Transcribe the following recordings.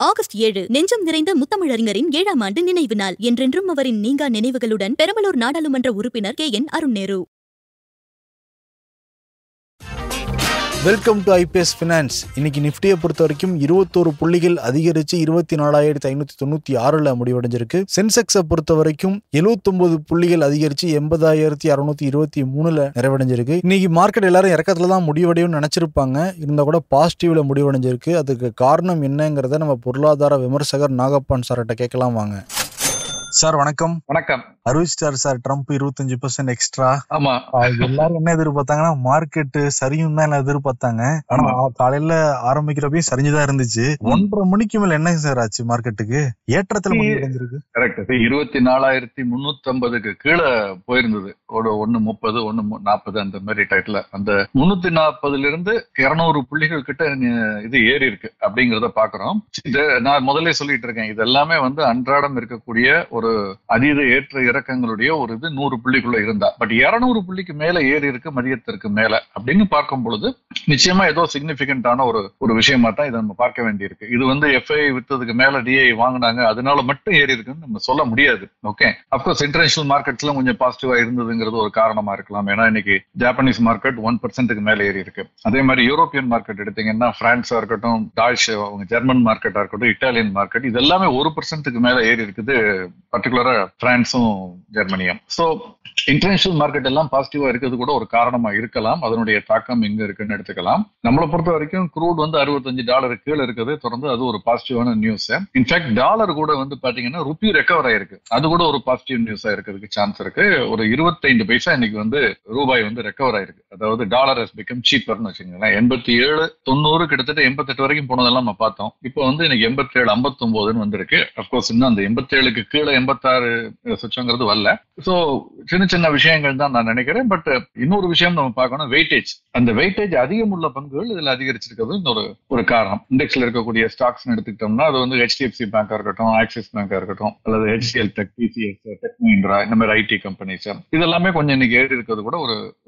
August 7 நெஞ்சம் நிறைந்த முத்தமிழறிஞரின் 7ஆம் ஆண்டு நினைவு நாள். என்றென்றும் அவரின் நீங்கா நினைவுகளுடன் பெரம்பலூர் நாடாளுமன்ற உறுப்பினர் KN Arun Nehru. Welcome to IPS finance. இன்னைக்கு நிஃப்டியை பொறுத்த வரைக்கும் 21 புள்ளிகள் அதிகரிச்சு 24,596 முடிவடைஞ்சிருக்கு. சென்செக்ஸை பொறுத்த வரைக்கும் 79 புள்ளிகள் அதிகரிச்சு 80,623 நிறைவடைஞ்சிருக்கு. இன்னைக்கு மார்க்கெட் எல்லாரும் இறக்கத்துல தான் முடிவடையும் நினைச்சிருப்பாங்க, இருந்தா கூட பாசிட்டிவ்ல முடிவடைஞ்சிருக்கு. அதுக்கு காரணம் என்னங்கிறத நம்ம பொருளாதார விமர்சகர் நாகப்பன் சார்கிட்ட கேட்கலாம் வாங்க. சார் வணக்கம். வணக்கம். அறிவிச்சிட்டார் சார் ட்ரம்ப் 25% எக்ஸ்ட்ரா. ஆமா, எல்லாரும் என்ன எதிர்பார்த்தாங்கன்னா மார்க்கெட் சரியும் தான் எதிர்பார்த்தாங்க. ஆனா காலையில ஆரம்பிக்கிறப்பயும் சரிஞ்சுதான் இருந்துச்சு. 1:30 மணிக்கு மேல என்ன சார் ஆச்சு மார்க்கெட்டுக்கு? ஏற்றத்துல முடிவடைஞ்சிருக்கு. கரெக்ட். 24,350 கீழே போயிருந்தது. ஒரு 1:30 1:40 அந்த மாதிரி டைட்ல அந்த 340 இருந்து 200 புள்ளிகள் கிட்ட இது ஏறி இருக்கு அப்படிங்கறத பாக்குறோம். நான் முதல்ல சொல்லிட்டு இருக்கேன், இது எல்லாமே அன்றாடம் இருக்கக்கூடிய ஒரு அதீத ஏற்ற இறக்கங்களுடைய ஒரு இது 100 புள்ளிக்குள்ள இருந்தா, பட் 200 புள்ளிக்கு மேல ஏறி இருக்கு மதியத்திற்கு மேல அப்படின்னு பார்க்கும் பொழுது நிச்சயமா ஏதோ சிக்னிபிகண்டான ஒரு விஷயமா தான் இதை நம்ம பார்க்க வேண்டியிருக்கு. இது FI வித்ததுக்கு மேல DI வாங்கினாங்க அதனால மட்டும் ஏறி இருக்குன்னு நம்ம சொல்ல முடியாது. ஓகே, அப்கோர்ஸ் இன்டர்நேஷனல் மார்க்கெட்ஸ்ல கொஞ்சம் பாசிட்டிவா இருந்ததுங்கிறது ஒரு காரணமா இருக்கலாம். ஏன்னா இன்னைக்கு ஜாப்பனீஸ் மார்க்கெட் 1% மேல ஏறி இருக்கு. அதே மாதிரி யூரோப்பியன் மார்க்கெட் எடுத்தீங்கன்னா பிரான்ஸா இருக்கட்டும், டாய்ச் அவங்க ஜெர்மன் மார்க்கெட்டா இருக்கட்டும், இட்டாலியன் மார்க்கெட் இது எல்லாமே 1% மேல ஏறி இருக்குது, பர்டிகுலரா பிரான்ஸும் ஜெர்மனியும். சோ இன்டர்நேஷனல் மார்க்கெட் எல்லாம் பாசிட்டிவா இருக்கிறது கூட ஒரு காரணமா இருக்கலாம். அதனுடைய தாக்கம் எங்க இருக்குன்னு எடுத்துக்கலாம். நம்மளை பொறுத்த வரைக்கும் க்ரூட் $65 கீழே இருக்குது தொடர்ந்து, அது ஒரு பாசிட்டிவான நியூஸ். இன்ஃபேக்ட் டாலர் கூட பாத்தீங்கன்னா ருப்பி ரெக்கவர் ஆயிருக்கு, அது கூட ஒரு பாசிட்டிவ் நியூஸா இருக்கிறதுக்கு சான்ஸ் இருக்கு. ஒரு 25 பைசா இன்னைக்கு ரூபாய் ரெக்கவர் ஆயிருக்கு. அதாவது டாலர் ஹஸ் பிகம் சீப்பர்னு வச்சுக்கோங்களேன். 87 90 கிட்டத்தட்ட 88 வரைக்கும் போனதெல்லாம் நம்ம பார்த்தோம். இப்போ இன்னைக்கு 87 59 வந்திருக்கு. அப்கோர்ஸ் இன்னும் அந்த 87க்கு கீழே 86 சொச்சங்கிறது வரல. சோ சின்ன சின்ன விஷயங்கள் தான் நான் நினைக்கிறேன். பட் இன்னொரு விஷயம் நம்ம பார்க்கணும், வெயிட்டேஜ். அந்த வெயிட்டேஜ் அதிகம் உள்ள பங்குகள் இதுல அதிகரிச்சிருக்கிறது ஒரு காரணம். இண்டெக்ஸ்ல இருக்கக்கூடிய ஸ்டாக்ஸ் எடுத்துக்கிட்டோம்னா அது HDFC பேங்கா இருக்கட்டும், ஆக்சிஸ் பேங்கா இருக்கட்டும், அல்லது HCL tech, TCS, tech Mahindra, இந்த மாதிரி IT கம்பெனிஸ் இதெல்லாமே கொஞ்சம் இன்னைக்கு ஏறி இருக்கிறது கூட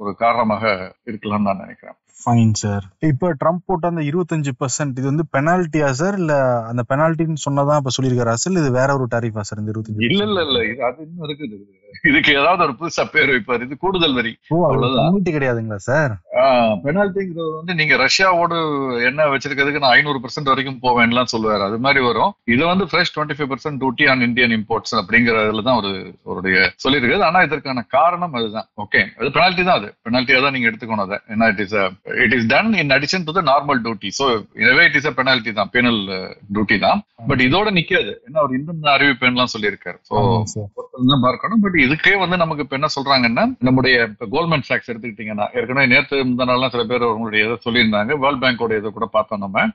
ஒரு காரணமாக இருக்கலாம்னு நான் நினைக்கிறேன். Fine sir. இப்ப ட்ரம்ப் போட்ட அந்த 25% இது பெனால்ட்டியா சார், இல்ல அந்த பெனால்ட்டின்னு சொன்னதான் இப்ப சொல்லியிருக்காரா சார், இது வேற ஒரு டாரிஃபா சார்? இந்த 25 இல்ல இது அது இன்னும் இருக்குது. இதுக்கு ஏதாவது ஒரு புதுசா பேர் வைப்பாரு, இது கூடுதல் வரி. அவ்வளவுதான், கிடையாதுங்களா சார்? பெனால்ட்டிங்கிறது நீங்க ரஷ்யாவோடு என்ன வச்சிருக்கிறதுக்கு நான் 500% வரைக்கும் போவேன்லாம் சொல்லுவாரு, அது மாதிரி வரும். இது fresh 25% duty on Indian imports அப்படிங்கறதுலதான் அவருடைய சொல்லியிருக்காரு. ஆனா இதற்கான காரணம் அதுதான். ஓகே, அது பெனால்ட்டி தான், அது பெனால்ட்டியா தான் நீங்க எடுத்துக்கணும் அதை. ஏன்னா it is done in addition to the normal duty. So in a way it is a penalty தான், penal duty தான். பட் இதோட நிக்காது, ஏன்னா அவர் இன்னும் அறிவிப்பேன்லாம் சொல்லியிருக்காரு. ஸோ பார்க்கணும். பட் இதுக்கே நமக்கு இப்ப என்ன சொல்றாங்கன்னா, நம்முடைய கோல்ட்மேன் சாக்ஸ் எடுத்துக்கிட்டீங்கன்னா, ஏற்கனவே நேற்று முந்தானாலாம் சில பேர் அவங்களுடைய இதை சொல்லியிருந்தாங்க, வேர்ல்ட் பேங்கோட இதை கூட பார்த்தோம் நம்ம.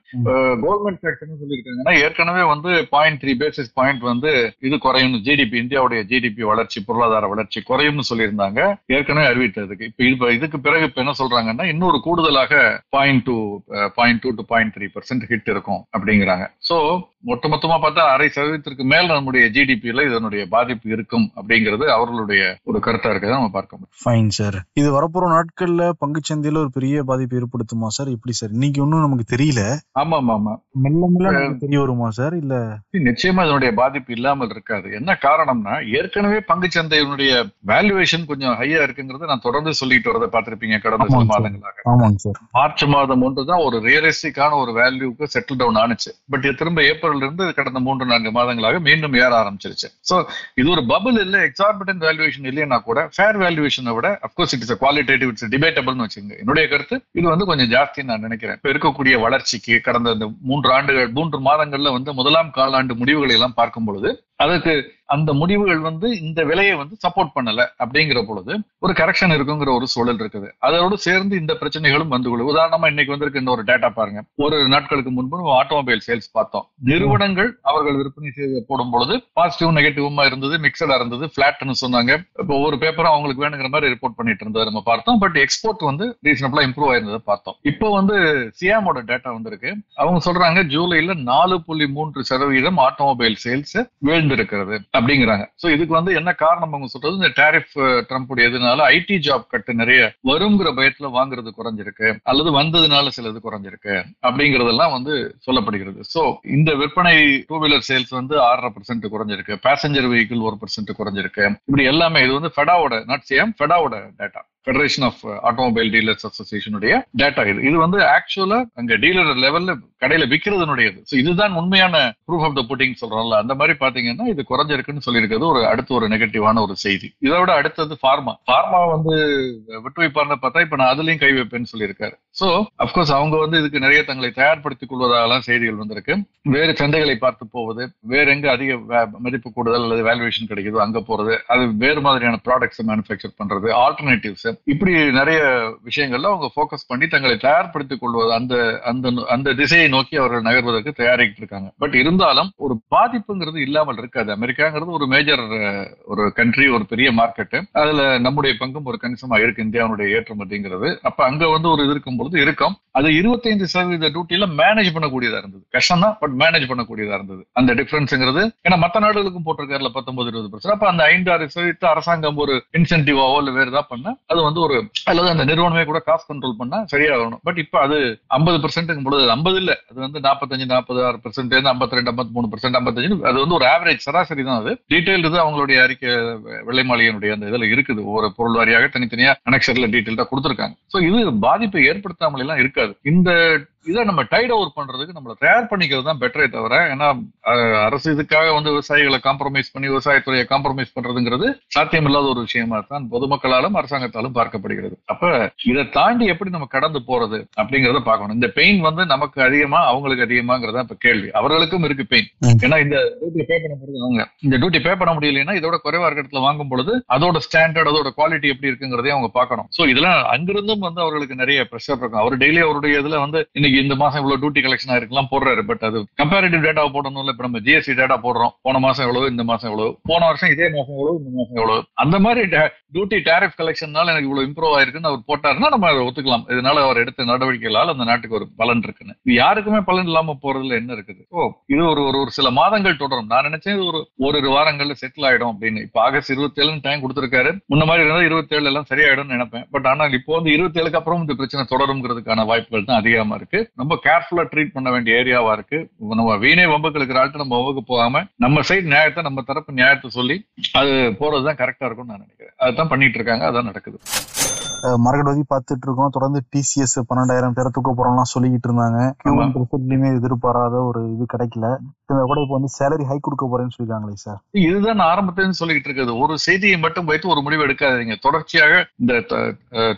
கோல்ட்மேன் சாக்ஸ் என்ன சொல்லியிருக்காங்கன்னா, ஏற்கனவே 0.3 பேசிஸ் பாயிண்ட் இது குறையும், ஜிடிபி இந்தியாவுடைய ஜிடிபி வளர்ச்சி, பொருளாதார வளர்ச்சி குறையும்னு சொல்லியிருந்தாங்க ஏற்கனவே அறிவித்ததுக்கு. இப்ப இதுக்கு பிறகு இப்ப என்ன சொல்றாங்கன்னா, இன்னொரு கூடுதலாக 0.2 to 0.3% ஹிட் இருக்கும் அப்படிங்கிறாங்க. சோ மொத்தமா பார்த்தா 0.5% மேல நம்முடைய ஜிடிபியில இதனுடைய பாதிப்பு இருக்கும் அப்படிங்கிறது அவர்களுடைய ஒரு கருத்தா இருக்கதான் நம்ம பார்க்க முடியும். Fine sir. இது வரப்போற நாட்கள்ல பங்குச்சந்தையில ஒரு பெரிய பாதிப்பு ஏற்படுத்துமா சார்? எப்படி சார்? இன்னைக்கு ஒன்னும் நமக்கு தெரியல. ஆமா மெல்ல தெரிய வருமா சார்? இல்ல நிச்சயமா இதனுடைய பாதிப்பு இல்லாமல் இருக்காது. என்ன காரணம்னா, ஏற்கனவே பங்குச்சந்தையினுடைய வேல்யூவேஷன் கொஞ்சம் ஹையா இருக்குங்கிறது நான் தொடர்ந்து சொல்லிட்டு வரதை பார்த்திருப்பீங்க கடந்த சில மாதங்களாக. மார்ச் மாதம் ஒன்றுதான் ஒரு ரியலிஸ்டிக்கான ஒரு வேல்யூக்கு செட்டில் டவுன் ஆனிச்சு. பட் திரும்ப ஏப்ரல் இருந்து கடந்த 3-4 மாதங்களாக மீண்டும் ஏற ஆரம்பிச்சிருச்சு. சோ இது ஒரு பபிள் இல்ல, எக்ஸார்பிட்டன்ட் வேல்யூவேஷன் இல்லையா கூட ஃபேர் வேல்யூவேஷனை விட of course it is qualitative, it's டிபேட்டபிள்னு வச்சுங்க. என்னுடைய கருத்து இது கொஞ்சம் ஜாஸ்தி நான் நினைக்கிறேன். இப்ப இருக்கக்கூடிய வளர்ச்சிக்கு கடந்த 3 மாதங்கள்ல முதலாம் காலாண்டு முடிவுகளை எல்லாம் பார்க்கும் பொழுது அதுக்கு அந்த முடிவுகள் இந்த விலையை சப்போர்ட் பண்ணல அப்படிங்கிற பொழுது ஒரு கரெக்ஷன் இருக்குங்கிற ஒரு சூழல் இருக்குது. அதோடு சேர்ந்து இந்த பிரச்சனைகளும் உதாரணமா இன்னைக்கு வந்திருக்கு இந்த ஒரு டேட்டா பாருங்க. ஒரு நாட்களுக்கு முன்பு ஆட்டோமொபைல் சேல்ஸ் பார்த்தோம். நிறுவனங்கள் அவர்கள் விற்பனை செய்து போடும் பொழுது பாசிட்டிவ் நெகட்டிவா இருந்தது, மிக்சடா இருந்தது, பிளாட்னு சொன்னாங்க. இப்போ ஒவ்வொரு பேப்பரும் அவங்களுக்கு வேணுங்கிற மாதிரி ரிப்போர்ட் பண்ணிட்டு இருந்தது நம்ம பார்த்தோம். பட் எக்ஸ்போர்ட் ரீசனபிளா இம்ப்ரூவ் ஆயிருந்ததை பார்த்தோம். இப்போ சியாமோட டேட்டா வந்திருக்கு. அவங்க சொல்றாங்க ஜூலைல 4.3% ஆட்டோமொபைல் சேல்ஸ் வீழ்ந்து வந்திருக்கிறது அப்படிங்கிறாங்க. சோ இதுக்கு வந்து என்ன காரணம் அவங்க சொல்றது, இந்த டாரிஃப் ட்ரம்ப் உடையதுனால ஐடி ஜாப் கட்டு நிறைய வருங்கிற பயத்துல வாங்குறது குறைஞ்சிருக்கு, அல்லது வந்ததுனால சிலது குறைஞ்சிருக்கு அப்படிங்கறதெல்லாம் வந்து சொல்லப்படுகிறது. சோ இந்த விற்பனை டூ வீலர் சேல்ஸ் வந்து 6% குறைஞ்சிருக்கு, பேசஞ்சர் வெஹிக்கிள் 1% குறைஞ்சிருக்கு. இப்படி எல்லாமே இது வந்து ஃபெடாவோட, நாட் சேம், ஃபெடாவோட data, Federation of Automobile Dealers அசோசியேஷனுடைய டேட்டா. இது வந்து ஆக்சுவலா அங்க டீலர் லெவல்ல கடையில விற்கிறதுனுடையது. இதுதான் உண்மையான ப்ரூஃப் ஆஃப் த புட்டிங் சொல்றோம்ல, அந்த மாதிரி பாத்தீங்கன்னா இது குறைஞ்சிருக்குன்னு சொல்லியிருக்கிறது ஒரு அடுத்த ஒரு நெகட்டிவான ஒரு செய்தி. இதோட அடுத்தது ஃபார்மா வந்து விட்டு வைப்பார்னு பார்த்தா இப்ப நான் அதுலயும் கை வைப்பேன்னு சொல்லியிருக்காரு. சோ அப்கோர்ஸ் அவங்க வந்து இதுக்கு நிறைய தங்களை தயார்படுத்திக் கொள்வதாகலாம் செய்திகள் வந்திருக்கு. வேறு சந்தைகளை பார்த்து போவது, வேற எங்க அதிக மதிப்பு கூடுதல் அல்லது வேல்யூவேஷன் கிடைக்குதோ அங்க போறது, அது வேறு மாதிரியான ப்ராடக்ட்ஸ் மேனுஃபேக்சர் பண்றது, ஆல்டர்னேட்டிவ்ஸ், இப்படி நிறைய விஷயங்கள்ல அவங்க போக்கஸ் பண்ணி தங்களை தயார்படுத்திக் கொள்வது, அந்த திசையை நோக்கி அவர்கள் நகர்வதற்கு தயாரிக்கிட்டு இருக்காங்க. பட் இருந்தாலும் ஒரு பாதிப்புங்கிறது இல்லாமல் இருக்காது. அமெரிக்காங்கிறது ஒரு மேஜர் ஒரு கண்ட்ரி, ஒரு பெரிய மார்க்கெட். அதுல நம்முடைய பங்கும் ஒரு கணிசமா இருக்கு, இந்தியாவுடைய ஏற்றுமதிங்கிறது. அப்ப அங்க வந்து ஒரு இது இருக்கும் பொழுது இருக்கும். அது 25% டியூட்டில மேனேஜ் பண்ணக்கூடியதா இருந்தது. கஷ்டம் தான், பட் மேனேஜ் பண்ணக்கூடியதா இருந்தது அந்த டிஃபரன்ஸ்ங்கிறது. ஏன்னா மற்ற நாடுகளுக்கும் போட்டிருக்காருல 19-20%. அப்ப அந்த 5-6% அரசாங்கம் ஒரு இன்சென்டிவாவோ இல்ல வேற ஏதாவது பண்ண, அது வந்து ஒரு அல்லது அந்த நிறுவனமே கூட காஸ்ட் கண்ட்ரோல் பண்ணா சரியா வரணும். பட் இப்ப அது 50% பொழுது 50 இல்ல, அது வந்து 45-46%, 52-53%, 55, அது வந்து ஒரு ஆவரேஜ் சராசரி தான். அது டீடைல் இது அவங்களுடைய அறிக்கை வெள்ளை மாளிகையினுடைய அந்த இதுல இருக்குது. ஒரு பொருள் வாரியாக தனித்தனியா அனெக்சர்ல டீடைல்டா கொடுத்திருக்காங்க. சோ இது பாதிப்பை ஏற்படுத்தாமல் எல்லாம் இருக்காது. இந்த இதை நம்ம டைட் ஓவர் பண்றதுக்கு நம்மள தயார் பண்ணிக்கிறது தான் பெட்டரே தவிர, ஏன்னா அரசு இதுக்காக வந்து விவசாயிகளை காம்ப்ரமைஸ் பண்ணி விவசாயத்துறையை காம்ப்ரமைஸ் பண்றதுங்கிறது சாத்தியம் இல்லாத ஒரு விஷயமா தான் பொதுமக்களாலும் அரசாங்கத்தாலும் பார்க்கப்படுகிறது. அப்ப இதை தாண்டி எப்படி நம்ம கடந்து போறது அப்படிங்கறத பார்க்கணும். இந்த பெயின் வந்து நமக்கு அதிகமா அவங்களுக்கு அதிகமாங்கிறதா இப்ப கேள்வி. அவர்களுக்கும் இருக்கு பெயின். ஏன்னா இந்த டியூட்டி பே பண்ண முடியாது, அவங்க இந்த டியூட்டி பே பண்ண முடியலைன்னா இதோட குறைவா இருக்கிற வாங்கும் பொழுது அதோட ஸ்டாண்டர்ட், அதோட குவாலிட்டி எப்படி இருக்குங்கிறதே அவங்க பார்க்கணும். சோ இதெல்லாம் அங்கிருந்தும் வந்து அவர்களுக்கு நிறைய பிரஷர் இருக்கும். அவர் டெய்லி அவருடைய இதுல வந்து இன்னைக்கு இந்த மாசம் இவ்வளவு டியூட்டி கலெக்ஷன் ஆயிருக்கலாம் போடுறாரு. பட் அது கம்பேரிட்டிவ் டேட்டா போடணும்ல. இப்ப நம்ம ஜிஎஸ்டி டேட்டா போடுறோம், போன மாசம் எவ்வளவு, இந்த மாசம் எவ்வளவு, போன வருஷம் இதே மாசம் எவ்வளவு, இந்த மாசம் எவ்வளவு, அந்த மாதிரி டியூட்டி டாரிஃப் கலெக்ஷன்னால எனக்கு இவ்வளவு இம்ப்ரூவ் ஆயிருக்குன்னு அவர் போட்டாருன்னா நம்ம அதை ஒத்துக்கலாம். இதனால அவர் எடுத்த நடவடிக்கைகளால் அந்த நாட்டுக்கு ஒரு பலன் இருக்குன்னு. இது யாருக்குமே பலன் இல்லாம போறதுல என்ன இருக்குது? இது ஒரு சில மாதங்கள் தொடரும். நான் நினைச்சேன் இது ஒரு வாரங்கள்ல செட்டில் ஆயிடும் அப்படின்னு. இப்ப ஆகஸ்ட் 27 டைம் கொடுத்திருக்காரு. முன்ன மாதிரி இருந்தா 27 எல்லாம் சரியாயிடும் நினைப்பேன். பட் ஆனால் இப்போ வந்து 27க்கு அப்புறம் இந்த பிரச்சனை தொடருங்கிறதுக்கான வாய்ப்புகள் தான் அதிகமா இருக்கு. ரொம்ப கேர்ஃபுல்லா ட்ரீட் பண்ண வேண்டிய ஏரியாவா இருக்கு. நம்ம வீணே வம்புக்கு இருக்கிற ஆள்கிட்ட நம்ம வம்புக்கு போகாம நம்ம சைடு நியாயத்தை, நம்ம தரப்பு நியாயத்தை சொல்லி அது போறதுதான் கரெக்டா இருக்கும்னு நான் நினைக்கிறேன். அதுதான் பண்ணிட்டு இருக்காங்க, அதான் நடக்குது. மரகடவதி பார்த்துட்டு இருக்கோம். தொடர்ந்து டிசிஎஸ் 12,000 பேரை தூக்க போறோம்லாம் சொல்லிக்கிட்டு இருந்தாங்க. ரிசல்ட்லயுமே எதிர்பாராத ஒரு இது கிடைக்கல. கூட இப்போ வந்து சேலரி ஹைக் கொடுக்க போறேன்னு சொல்லிருக்காங்களே சார். இதுதான் நான் ஆரம்பத்திலிருந்து சொல்லிட்டு இருக்குது. ஒரு செய்தியை மட்டும் வைத்து ஒரு முடிவு எடுக்காதீங்க. தொடர்ச்சியாக இந்த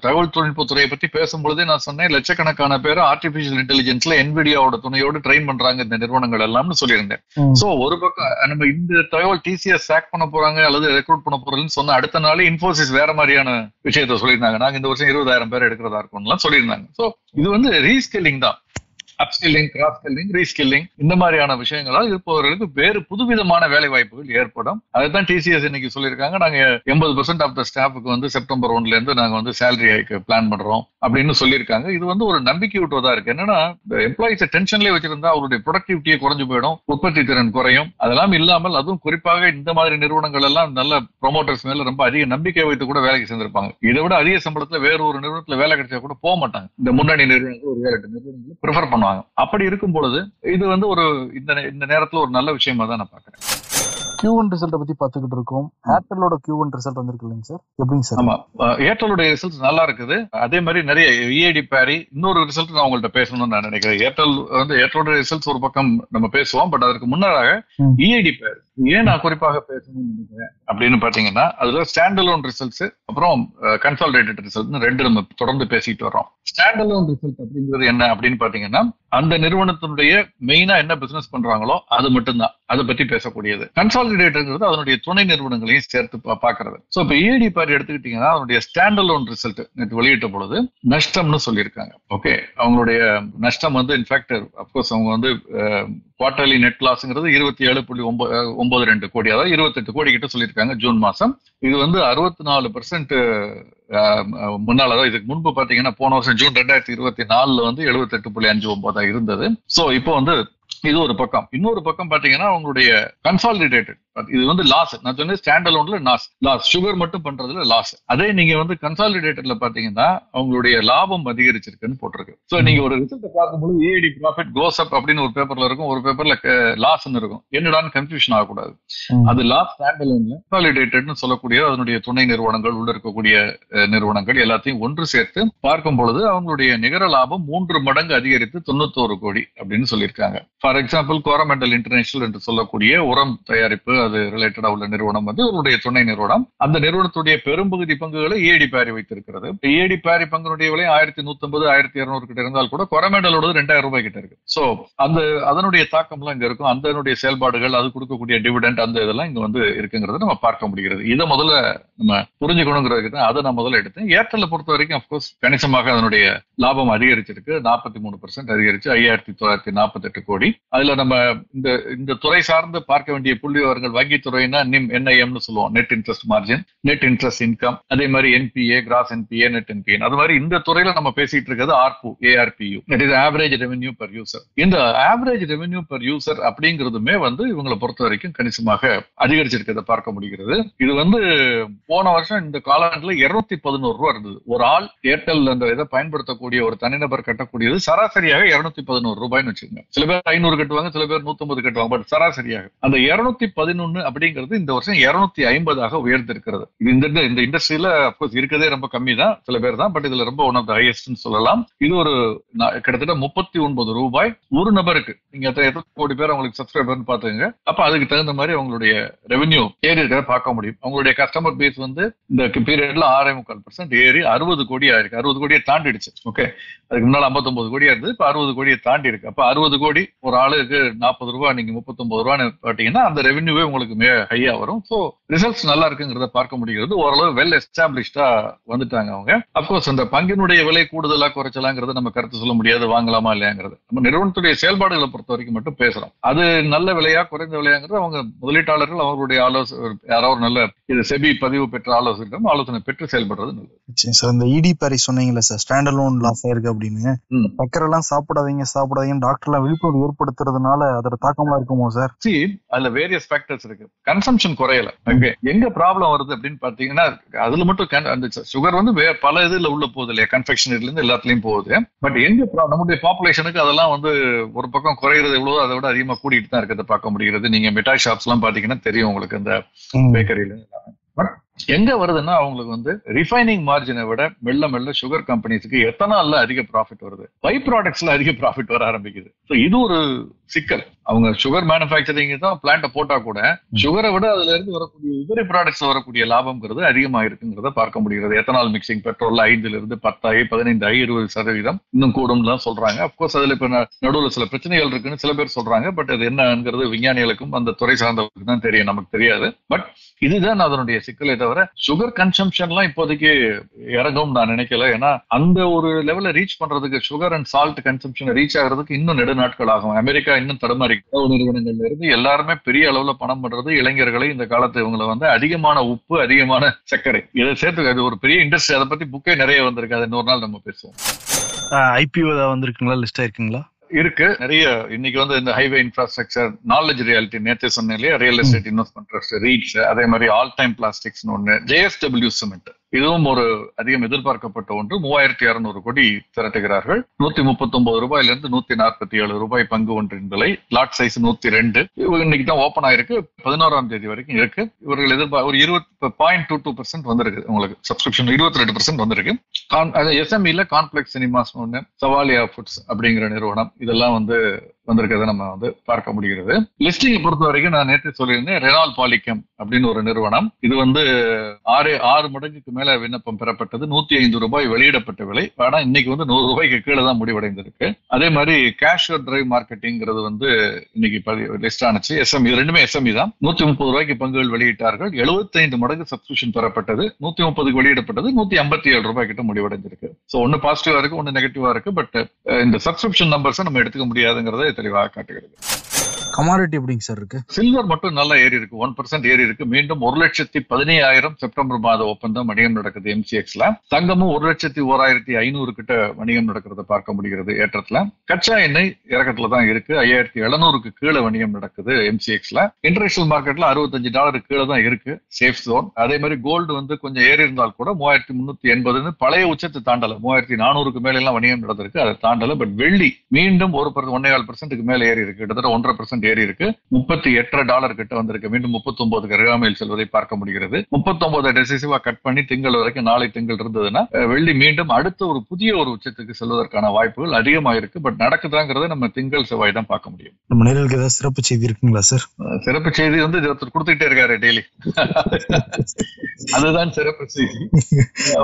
தகவல் தொழில்நுட்பத்துறையை பத்தி பேசும்பொழுதே நான் சொன்னேன், லட்சக்கணக்கான பேர் ஆர்டிபிஷியல் இன்டெலிஜென்ஸ்ல என்விடியாவோட துணையோடு ட்ரெயின் பண்றாங்க இந்த நிறுவனங்கள் எல்லாம்னு சொல்லியிருந்தேன். சோ ஒரு பக்கம் நம்ம இந்த தகவல் டிசிஎஸ் சாக் பண்ண போறாங்க அல்லது ரெக்ரூட் பண்ண போறதுன்னு சொன்ன அடுத்த நாளே இன்ஃபோசிஸ் வேற மாதிரியான விஷயத்த சொல்லியிருந்தாங்க. நாங்க இந்த வருஷம் 20,000 பேர் எடுக்கிறதா இருக்கும்லாம் சொல்லியிருந்தாங்க. சோ இது வந்து ரீஸ்கில்லிங் தான். அப்ஸ்கில்லிங், கிராஸ் ஸ்கில்லிங், ரீஸ்கில்லிங், இந்த மாதிரியான விஷயங்களால் இருப்பவர்களுக்கு வேறு புதுவிதமான வேலை வாய்ப்புகள் ஏற்படும். அதுதான் டிசிஎஸ் இன்னைக்கு சொல்லியிருக்காங்க. நாங்க 80% ஆஃப் த ஸ்டாஃபுக்கு வந்து செப்டம்பர் 1ல இருந்து நாங்க வந்து சேலரி ஹைக்கு பிளான் பண்றோம் அப்படின்னு சொல்லியிருக்காங்க. இது வந்து ஒரு நம்பிக்கை ஊட்டுவதா இருக்கு. என்னன்னா எம்ப்ளாயிஸை டென்ஷன்லேயே வச்சிருந்தா அவருடைய ப்ரொடக்டிவிட்டியை குறைஞ்சு போயிடும், உற்பத்தி திறன் குறையும். அதெல்லாம் இல்லாமல் அதுவும் குறிப்பாக இந்த மாதிரி நிறுவனங்கள் எல்லாம் நல்ல ப்ரொமோட்டர்ஸ் மேல ரொம்ப அதிக நம்பிக்கை வைத்து கூட வேலைக்கு சேர்ந்திருப்பாங்க. இதை விட அதிக சம்பளத்துல வேற ஒரு நிறுவனத்துல வேலை கிடைச்சா கூட போக மாட்டாங்க. இந்த முன்னணி நிறுவனங்கள் ஒரு 7-8 நிறுவனங்கள் ப்ரிஃபர் பண்ணுவாங்க. அப்படி இருக்கும் பொழுது இது வந்து ஒரு இந்த நேரத்துல ஒரு நல்ல விஷயமா தான் நான் பாக்குறேன். Q1 ரிசல்ட் பத்தி பாத்துக்கிட்டு இருக்கோம். ஏர்டெலோட Q1 ரிசல்ட் வந்திருக்கு இல்லைங்க சார், எப்படிங்க சார்? ஆமா, ஏர்டெலோட ரிசல்ட் நல்லா இருக்குது. அதே மாதிரி நிறைய EID பேரி இன்னொரு ரிசல்ட் நான் உங்கள்ட்ட பேசணும்னு நான் நினைக்கிறேன். ஏர்டெலோட ரிசல்ட்ஸ் ஒரு பக்கம் நம்ம பேசுவோம். பட் அதற்கு முன்னதாக EID பேரி ஏன் நான் குறிப்பாக பேசணும்னு நினைக்கிறேன் அப்படின்னு பாத்தீங்கன்னா, அதுல ஸ்டாண்டலோன் ரிசல்ட்ஸ் அப்புறம் கன்சாலிடேட்டட் ரிசல்ட் ரெண்டு நம்ம தொடர்ந்து பேசிட்டு வர்றோம். ஸ்டாண்டலோன் ரிசல்ட் அப்படிங்கிறது என்ன அப்படின்னு பாத்தீங்கன்னா, அந்த நிறுவனத்தினுடைய மெயினா என்ன பிசினஸ் பண்றாங்களோ அது மட்டும்தான், அதை பத்தி பேசக்கூடியது. கன்சாலிடேட்டர்ங்கிறது அதனுடைய துணை நிறுவனங்களையும் சேர்த்து பாக்குறது. சோ இப்ப EID பேரி எடுத்துக்கிட்டீங்கன்னா அதனுடைய ஸ்டாண்டலோன் ரிசல்ட் நேற்று வெளியிட்ட பொழுது நஷ்டம்னு சொல்லியிருக்காங்க. ஓகே, அவங்களுடைய நஷ்டம் வந்து இன்ஃபேக்ட் அப்கோர்ஸ் அவங்க வந்து குவார்டர்லி நெட் லாஸ்ங்கிறது 27.92 கோடி, அதாவது 28 கோடி கிட்ட சொல்லியிருக்காங்க ஜூன் மாசம். இது வந்து 64% முன்னால, அதாவது இதுக்கு முன்பு பாத்தீங்கன்னா போன வருஷம் ஜூன் 2024 வந்து 78.59 இருந்தது. சோ இப்போ வந்து இது ஒரு பக்கம். இன்னொரு பக்கம் பாத்தீங்கன்னா அவங்களுடைய கன்சாலிடேட்டட் இது வந்து லாஸ். நான் சொன்னேன் ஸ்டாண்ட் அலோன்ல லாஸ், சுகர் மட்டும் பண்றதுல லாஸ். அதே நீங்க வந்து கன்சாலிடேட்டர்ல பாத்தீங்கன்னா அவங்களுடைய லாபம் அதிகரிச்சிருக்குன்னு போட்டிருக்கு. சோ நீங்க ஒரு ரிசல்ட் பார்க்கும்போது ஏடி ப்ராஃபிட் கோஸ் அப் அப்படின்னு ஒரு பேப்பர்ல இருக்கும், ஒரு பேப்பர்ல லாஸ் இருக்கும். என்னடான்னு கன்ஃபியூஷன் ஆகக்கூடாது. அது லாஸ் ஸ்டாண்ட் அலோன்ல கன்சாலிடேட்டட்னு சொல்லக்கூடிய அதனுடைய துணை நிறுவனங்கள் உள்ள இருக்கக்கூடிய நிறுவனங்கள் எல்லாத்தையும் ஒன்று சேர்த்து பார்க்கும் பொழுது அவங்களுடைய நிகர லாபம் 3 மடங்கு அதிகரித்து 91 கோடி அப்படின்னு சொல்லியிருக்காங்க. ஃபார் எக்ஸாம்பிள் கோரமெண்டல் இன்டர்நேஷனல் என்று சொல்லக்கூடிய உரம் தயாரிப்பு அது ரிலேட்டடா உள்ள நிறுவனம் வந்து அவருடைய துணை நிறுவனம். அந்த நிறுவனத்துடைய பெரும்பகுதி பங்குகளை ஏடி பேரி வைத்திருக்கிறது. ஏடி பேரி பங்குடைய விலை 1150 1200 கிட்ட இருந்தால் கூட கோரமெண்டலோட 2000 ரூபாய் கிட்ட இருக்கு. சோ அதனுடைய தாக்கம் எல்லாம் இங்க இருக்கும். அதனுடைய செயல்பாடுகள், அது கொடுக்கக்கூடிய டிவிடெண்ட், அந்த இதெல்லாம் இங்க வந்து இருக்குங்கிறத நம்ம பார்க்க முடிகிறது. இதை முதல்ல நம்ம புரிஞ்சுக்கணுங்கிறதுக்கு அதை நான் முதல்ல எடுத்தேன். ஏர்டெல்ல பொறுத்த வரைக்கும் அப்கோர்ஸ் கணிசமாக அதனுடைய லாபம் அதிகரிச்சிருக்கு. 43% அதிகரிச்சு 5948 கோடி. அதுல நம்ம இந்த துறை சார்ந்து பார்க்க வேண்டிய புள்ளி விவரங்கள், வங்கித்துறைனா NIM சொல்லுவோம், net interest margin, net interest income, அதே மாதிரி NPA, cross NPA, net NPA. அது மாதிரி இந்த துறையில நம்ம பேசிட்டு இருக்கிறது ARPU, that is average revenue per user. இந்த ஆவரேஜ் ரெவென்யூ பெர் யூசர் அப்படிங்கிறதுமே வந்து இவங்களை பொறுத்த வரைக்கும் கணிசமாக அதிகரிச்சிருக்கிறத பார்க்க முடிகிறது. இது வந்து போன வருஷம் இந்த காலாண்டுல 211 ரூபாய் இருந்தது. ஒரு ஆள் ஏர்டெல் அந்த இதை பயன்படுத்தக்கூடிய ஒரு தனிநபர் கட்டக்கூடியது சராசரியாக 211 ரூபாய்னு வச்சுக்கோங்க. சில பேர் 500 கட்டுவாங்க, சில பேர் 150 கட்டுவாங்க. பட் சராசரியாக அந்த 211 அப்படிங்கிறது இந்த வருஷம் 250 உயர்ந்திருக்கிறது. இது இந்த இண்டஸ்ட்ரியில அப்கோர்ஸ் இருக்கதே ரொம்ப கம்மி தான், சில பேர் தான். பட் இதுல ரொம்ப ஒன் ஆஃப் த ஹையஸ்ட் சொல்லலாம். இது ஒரு கிட்டத்தட்ட 39 ரூபாய் ஒரு நபருக்கு. நீங்க எத்தனை கோடி பேர் அவங்களுக்கு சப்ஸ்கிரைபர்னு பாத்துங்க. அப்ப அதுக்கு தகுந்த மாதிரி அவங்களுடைய ரெவென்யூ ஏறி இருக்கிறத பார்க்க முடியும். அவங்களுடைய கஸ்டமர் பேஸ் வந்து இந்த பீரியட்ல 6.25% ஏறி 60 கோடி ஆயிருக்கு. 60 கோடியை தாண்டிடுச்சு. ஓகே, அதுக்கு முன்னால 59 கோடியா இருந்தது, இப்ப 60 கோடியை தாண்டி இருக்கு. அப்ப 60 கோடி ஒரு ஆளுக்கு 40 ரூபாய், நீங்க 39 ரூபான்னு பாத்தீங்கன்னா அந்த ரெவென்யூவே உங்களுக்கு ஹையா வரும். சோ ரிசல்ட்ஸ் நல்லா இருக்குங்கிறத பார்க்க முடிகிறது. ஓரளவு வெல் எஸ்டாப்ளிஷ்டா வந்துட்டாங்க அவங்க. அப்கோர்ஸ் அந்த பங்கினுடைய விலை கூடுதலா குறைச்சலாங்கிறத நம்ம கருத்து சொல்ல முடியாது, வாங்கலாமா இல்லையாங்கிறது. நம்ம நிறுவனத்துடைய செயல்பாடுகளை பொறுத்த வரைக்கும் மட்டும் பேசுறோம். அது நல்ல விலையா குறைந்த விலையாங்கிறது அவங்க முதலீட்டாளர்கள் அவர்களுடைய யாராவது நல்ல இது செபி பதிவு பெற்ற ஆலோசனை பெற்று செயல்படுறது நல்லது. சார், இந்த இடி பேரி சொன்னீங்களா சார், ஸ்டாண்ட் அலோன் லாஸ் ஆயிருக்கு அப்படின்னு, சக்கரை எல்லாம் சாப்பிடாதீங்க டாக்டர் எல்லாம் விழிப்புணர்வு ஏற்படுத்துறதுனால அதோட தாக்கமா இருக்குமோ சார்? அதுல வேரியஸ் ஃபேக்டர்ஸ் இருக்கு. கன்சம்ஷன் குறையல. எங்க ப்ராப்ளம் வருது அப்படின்னு பாத்தீங்கன்னா அதுல மட்டும் அந்த சுகர் வந்து பல இதுல உள்ள போகுது இல்லையா, கன்ஃபெக்ஷனரில இருந்து எல்லாத்துலயும் போகுது. பட் எங்க நம்முடைய பாப்புலேஷனுக்கு அதெல்லாம் வந்து ஒரு பக்கம் குறையிறது எவ்வளவு, அதை விட அதிகமா கூட்டிட்டு தான் இருக்கிறத பார்க்க முடிகிறது. நீங்க மிட்டாய் ஷாப்ஸ் எல்லாம் பாத்தீங்கன்னா தெரியும் உங்களுக்கு, அந்த பேக்கரியில. பட் எங்க வருதுன்னா அவங்களுக்கு வந்து ரிஃபைனிங் மார்ஜினை விட மெல்ல மெல்ல சுகர் கம்பெனிஸ்க்கு எத்தனால்ல அதிக ப்ராஃபிட் வருது, பை ப்ராடக்ட்ஸ்ல அதிக ப்ராஃபிட் வர ஆரம்பிக்குது. இது ஒரு சிக்கல். அவங்க சுகர் மேனுஃபேக்சரிங் தான் பிளான்ட போட்டா கூட சுகரை விட அதுல இருந்து வரக்கூடிய உபரி ப்ராடக்ட்ஸ் வரக்கூடிய லாபம்ங்கிறது அதிகமா இருக்குங்கிறத பார்க்க முடிகிறது. எத்தனால் மிக்சிங் பெட்ரோல்ல 5ல இருந்து 10 15 20% இன்னும் கூடும் தான் சொல்றாங்க. அப்கோர்ஸ் அதுல இப்ப நடுவில் சில பிரச்சனைகள் இருக்குன்னு சில பேர் சொல்றாங்க. பட் அது என்னங்கிறது விஞ்ஞானிகளுக்கும் அந்த துறை சார்ந்தவர்களுக்கு தான் தெரியும், நமக்கு தெரியாது. பட் இதுதான் அதனுடைய சிக்கலை தவிர சுகர் கன்சம்ஷன் எல்லாம் இப்போதைக்கு இறங்கும் நான் நினைக்கல. ஏன்னா அந்த ஒரு லெவல்ல ரீச் பண்றதுக்கு sugar and salt consumption reach ஆகிறதுக்கு இன்னும் நெடு நாட்கள் ஆகும். அமெரிக்கா இன்னும் தடுமாறி நிறுவனங்கள்ல இருந்து எல்லாருமே பெரிய அளவுல பணம் பண்றது இளைஞர்களை இந்த காலத்து இவங்களை வந்து அதிகமான உப்பு, அதிகமான சர்க்கரை இதை சேர்த்து அது ஒரு பெரிய இண்டஸ்ட்ரி. அதை பத்தி புக்கே நிறைய வந்திருக்கு, அது இன்னொரு நாள் நம்ம பேசுவோம். IPO வந்திருக்குங்களா, லிஸ்ட் ஆயிருக்குங்களா? இருக்கு நிறைய. இன்னைக்கு வந்து இந்த ஹைவே இன்ஃப்ராஸ்ட்ரக்சர், நாலேஜ் ரியாலிட்டி, நேற்று சொன்னேன், real estate investment trust, reads, அதே மாதிரி ஆல் டைம் பிளாஸ்டிக்ஸ் ஒண்ணு, JSW சிமெண்ட், இதுவும் ஒரு அதிகம் எதிர்பார்க்கப்பட்ட ஒன்று. 3600 கோடி திரட்டுகிறார்கள். 139 ரூபாயிலிருந்து 147 ரூபாய் பங்கு ஒன்றின் விலை. Lot size 102. இன்னைக்கு தான் ஓபன் ஆயிருக்கு, 11ஆம் தேதி வரைக்கும் இருக்கு. இவர்கள் ஒரு 0.22% வந்திருக்கு. உங்களுக்கு சப்ஸ்கிரிப்ஷன் 22% வந்திருக்கு. SME காம்ப்ளெக்ஸ் சினிமாஸ் ஒண்ணு, சவாலியா ஃபுட்ஸ் அப்படிங்கிற நிறுவனம், இதெல்லாம் வந்திருக்கிறத நம்ம பார்க்க முடிகிறது. லிஸ்டிங்கை பொறுத்த வரைக்கும் நான் நேற்று சொல்லியிருந்தேன், ரெனால் பாலிகம் அப்படின்னு ஒரு நிறுவனம். இது 6 மடங்குக்கு மேல விண்ணப்பம் பெறப்பட்டது. 105 ரூபாய் வெளியிடப்பட்ட விலை. ஆனா இன்னைக்கு 100 ரூபாய்க்கு கீழே தான் முடிவடைந்திருக்கு. அதே மாதிரி கேஷுவல் டிரைவ் மார்க்கெட்டிங்கிறது இன்னைக்கு லிஸ்ட் ஆனிச்சு. ரெண்டுமே SME தான். 130 ரூபாய்க்கு பங்குகள் வெளியிட்டார்கள். 75 மடங்கு சப்ஸ்கிரிப்ஷன் பெறப்பட்டது. 130 வெளியிடப்பட்டது. 157 ரூபாய் கிட்ட முடிவடைந்திருக்கு. சோ ஒன்னு பாசிட்டிவா இருக்கு, ஒன்னு நெகட்டிவா இருக்கு. பட் இந்த சப்ஸ்கிரிப்ஷன் நம்பர்ஸ் நம்ம எடுத்துக்க முடியாதுங்கிறத தெளிவாக காட்டுகிறது. கமாடிட்டி எப்படிங்க சார் இருக்கு? சில்வர் மட்டும் நல்லா ஏறி இருக்கு, 1% ஏறி இருக்கு. மீண்டும் 1,17,000 செப்டம்பர் மாத ஒப்பந்தம் வணிகம் நடக்குது எம்சிஎக்ஸ்ல. தங்கமும் 1,01,500 கிட்ட வணிகம் நடக்கிறத பார்க்க முடிகிறது ஏற்றத்துல. கச்சா எண்ணெய் இறக்கத்துல தான் இருக்கு, 5,700க்கு கீழே வணிகம் நடக்குது எம்சிஎக்ஸ்ல. இன்டர்நேஷனல் மார்க்கெட்ல $65 கீழே தான் இருக்கு, சேஃப் ஜோன். அதே மாதிரி கோல்டு வந்து கொஞ்சம் ஏறி இருந்தால் கூட 3,380 பழைய உச்சத்தை தாண்டல, 3,400க்கு மேல எல்லாம் வணிகம் நடந்திருக்கு, அதை தாண்டல. பட் வெள்ளி மீண்டும் 1.5% மேல ஏறி இருக்கு, கிட்டத்தட்ட 1.5% ஏறி இருக்கு. $38 கிட்ட வந்திருக்கு, மீண்டும் 39க்கு அருகாமையில் செல்வதை பார்க்க முடிகிறது. 39 டெசிசிவா கட் பண்ணி திங்கள் வரைக்கும், நாளை திங்கள் இருந்ததுன்னா வெள்ளி மீண்டும் அடுத்த ஒரு புதிய ஒரு உச்சத்துக்கு செல்வதற்கான வாய்ப்புகள் அதிகமா இருக்கு. பட் நடக்குதாங்கிறத நம்ம திங்கள் செவ்வாய் தான் பார்க்க முடியும். நம்ம நேரலுக்கு ஏதாவது சிறப்பு செய்தி இருக்குங்களா சார்? சிறப்பு செய்தி வந்து கொடுத்துட்டே இருக்காரு டெய்லி, அதுதான் சிறப்பு செய்தி.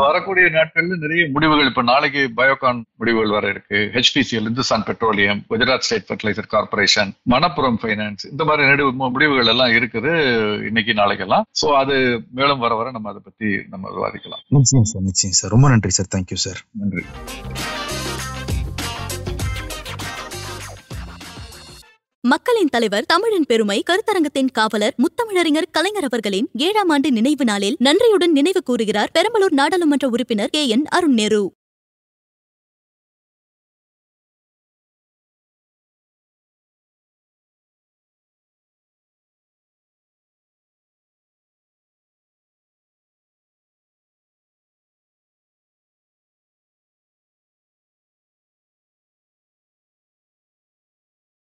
வரக்கூடிய நாட்கள்ல நிறைய முடிவுகள், இப்ப நாளைக்கு பயோகான் முடிவுகள் வர இருக்கு. HPCL, Hindustan petroleum, Gujarat state fertiliser corporation, Manappuram finance, இந்த மாதிரி முடிவுகள் எல்லாம் இருக்குது இன்னைக்கு நாளைக்கெல்லாம். சோ அது மேலும் வர வர நம்ம அதை பத்தி நம்ம விவாதிக்கலாம். நிச்சயம் சார். ரொம்ப நன்றி சார். Thank you sir. நன்றி. மக்களின் தலைவர், தமிழின் பெருமை, கருத்தரங்கத்தின் காவலர், முத்தமிழறிஞர் கலைஞர் அவர்களின் 7ஆம் ஆண்டு நினைவு நாளில் நன்றியுடன் நினைவு கூறுகிறார் பெரம்பலூர் நாடாளுமன்ற உறுப்பினர் KN அருண் நேரு.